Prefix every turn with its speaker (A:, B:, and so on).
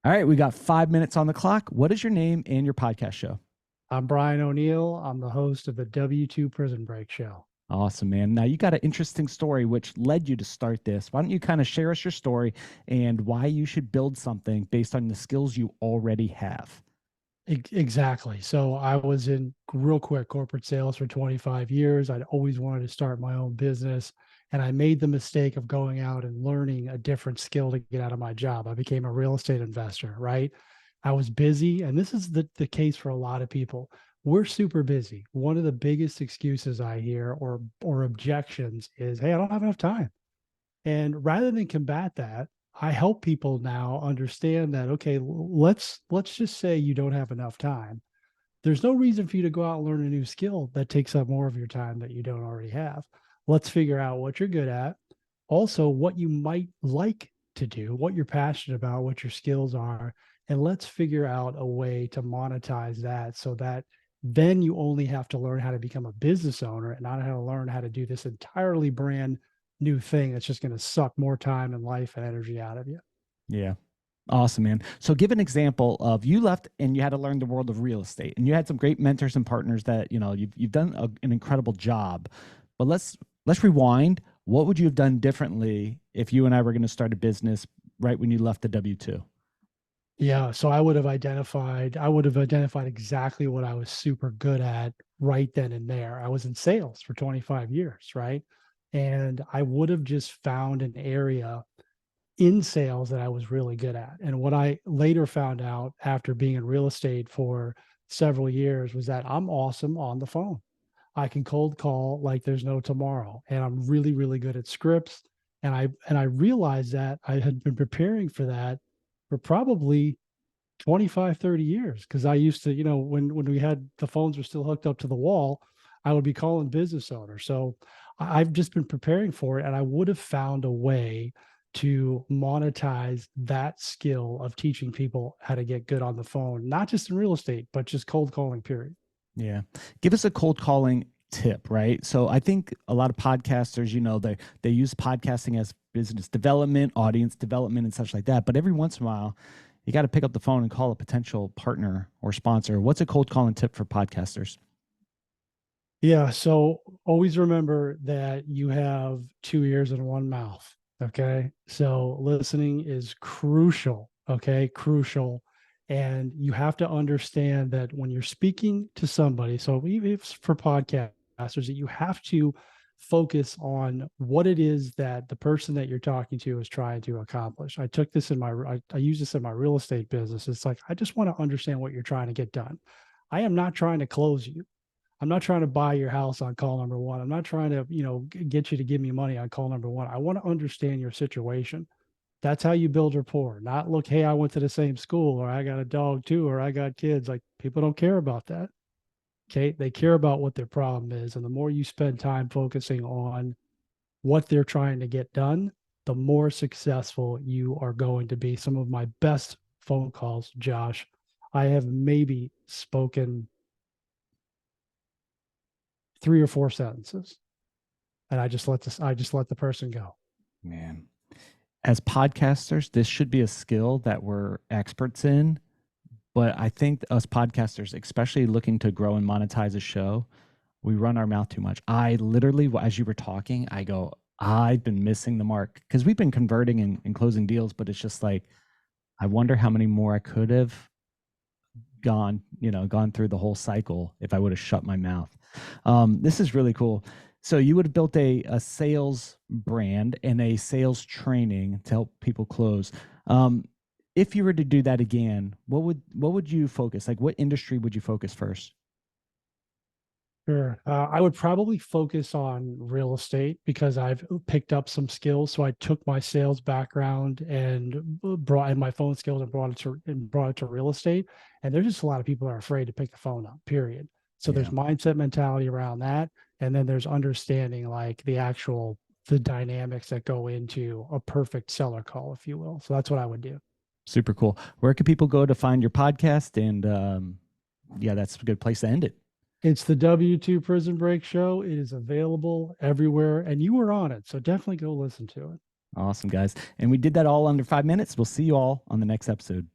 A: All right, we got 5 minutes on the clock. What is your name and your podcast show?
B: I'm Brian O'Neill. I'm the host of the W2 Prison Break Show.
A: Awesome, man. Now you got an interesting story which led you to start this. Why don't you kind of share us your story and why you should build something based on the skills you already have?
B: Exactly. So I was in real quick corporate sales for 25 years. I'd always wanted to start my own business. And I made the mistake of going out and learning a different skill to get out of my job. I became a real estate investor, right? I was busy. And this is the case for a lot of people. We're super busy. One of the biggest excuses I hear or objections is, hey, I don't have enough time. And rather than combat that, I help people now understand that, okay, let's just say you don't have enough time. There's no reason for you to go out and learn a new skill that takes up more of your time that you don't already have. Let's figure out what you're good at, also what you might like to do, what you're passionate about, what your skills are, and let's figure out a way to monetize that so that then you only have to learn how to become a business owner and not how to learn how to do this entirely brand new thing that's just going to suck more time and life and energy out of you.
A: Yeah. Awesome, man. So give an example of you left and you had to learn the world of real estate and you had some great mentors and partners that, you've done an incredible job. But let's rewind. What would you have done differently if you and I were going to start a business right when you left the W-2?
B: Yeah, so I would have identified exactly what I was super good at right then and there. I was in sales for 25 years, right? And I would have just found an area in sales that I was really good at. And what I later found out after being in real estate for several years was that I'm awesome on the phone. I can cold call like there's no tomorrow. And I'm really, really good at scripts. And I realized that I had been preparing for that for probably 25, 30 years. Because I used to, when we had the phones were still hooked up to the wall, I would be calling business owners. So I've just been preparing for it. And I would have found a way to monetize that skill of teaching people how to get good on the phone, not just in real estate, but just cold calling, period.
A: Yeah. Give us a cold calling tip, right? So I think a lot of podcasters, they use podcasting as business development, audience development, and such like that. But every once in a while, you got to pick up the phone and call a potential partner or sponsor. What's a cold calling tip for podcasters?
B: Yeah. So always remember that you have two ears and one mouth. Okay. So listening is crucial. Okay. Crucial. And you have to understand that when you're speaking to somebody, so even if it's for podcasters, that you have to focus on what it is that the person that you're talking to is trying to accomplish. I took this in I use this in my real estate business. It's like, I just want to understand what you're trying to get done. I am not trying to close you. I'm not trying to buy your house on call number one. I'm not trying to, get you to give me money on call number one. I want to understand your situation. That's how you build rapport. Not look, hey, I went to the same school, or I got a dog too, or I got kids. Like, people don't care about that. Okay. They care about what their problem is. And the more you spend time focusing on what they're trying to get done, the more successful you are going to be. Some of my best phone calls, Josh, I have maybe spoken three or four sentences, and I just let the person go.
A: Man, as podcasters, this should be a skill that we're experts in. But I think us podcasters, especially looking to grow and monetize a show, we run our mouth too much. I literally, as you were talking, I go, I've been missing the mark because we've been converting and closing deals, but it's just like, I wonder how many more I could have gone through the whole cycle if I would have shut my mouth. This is really cool. So you would have built a sales brand and a sales training to help people close. If you were to do that again, what would you focus? Like, what industry would you focus first?
B: Sure. I would probably focus on real estate because I've picked up some skills. So I took my sales background and brought in my phone skills and brought it to real estate. And there's just a lot of people that are afraid to pick the phone up, period. So there's
A: Yeah,
B: mindset mentality around that. And then there's understanding like the dynamics that go into a perfect seller call, if you will. So that's what I would do.
A: super cool. Where can people go to find your podcast? And yeah, that's a good place to end it.
B: It's the W2 Prison Break Show. It is available everywhere, and you were on it. So definitely go listen to it.
A: Awesome, guys. And we did that all under 5 minutes. We'll see you all on the next episode.